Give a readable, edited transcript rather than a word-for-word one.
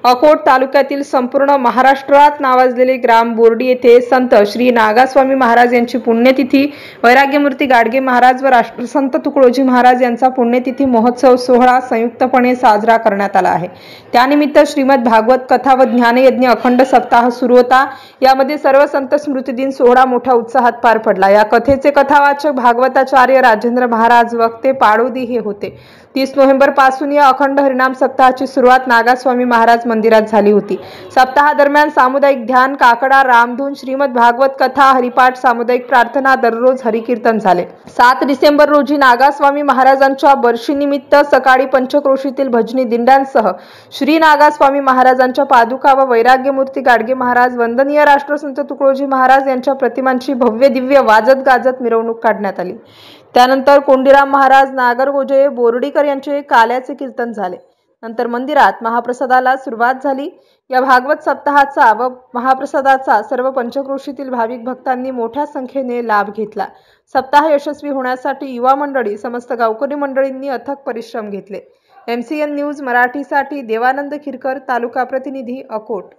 अकोट तालुक्यातील संपूर्ण महाराष्ट्रात नावाजलेले ग्राम बोर्डी येथे संत श्री नागास्वामी महाराज यांची पुण्यतिथी, वैराग्यमूर्ती गाडगे महाराज व राष्ट्रसंत तुकडोजी महाराज यांचा पुण्यतिथी महोत्सव सोहळा संयुक्तपणे साजरा करण्यात आला आहे। त्यानिमित्त श्रीमद भागवत कथा व ज्ञानयज्ञ अखंड सप्ताह सुरू होता। यामध्ये सर्व संत स्मृती दिन सोहळा मोठ्या उत्साहात पार पडला। या कथेचे कथावाचक भागवताचार्य राजेंद्र महाराज, वक्ते पाडोदी हे होते। 30 नोव्हेंबर पासून या अखंड हरिनाम सप्ताहाची सुरुवात नागास्वामी महाराज मंदिरात झाली होती। सप्ताहा दरम्यान सामुदायिक ध्यान, काकडा, रामधून, श्रीमद भागवत कथा, हरिपाठ, सामुदायिक प्रार्थना, दररोज हरिकीर्तन झाले। 7 डिसेंबर रोजी नागास्वामी महाराजांच्या बर्षीनिमित्त सकाळी पंचक्रोशीतील भजनी दिंड्यांसह श्री नागास्वामी महाराजांच्या पादुका व वैराग्यमूर्ती गाडगे महाराज, वंदनीय राष्ट्रसंत तुकडोजी महाराज यांच्या प्रतिमांची भव्य दिव्य वाजत गाजत मिरवणूक काढण्यात आली। त्यानंतर कोंडीराम महाराज, नागरगोजे, बोर्डीकर यांचे काल्याचे कीर्तन झाले। नंतर मंदिरात महाप्रसादाला सुरुवात झाली। या भागवत सप्ताहाचा व महाप्रसादाचा सर्व पंचक्रोशीतील भाविक भक्तांनी मोठ्या संख्येने लाभ घेतला। सप्ताह यशस्वी होण्यासाठी युवा मंडळी, समस्त गावकरी मंडळींनी अथक परिश्रम घेतले। MCN न्यूज मराठीसाठी देवानंद खिरकर, तालुका प्रतिनिधी, अकोट।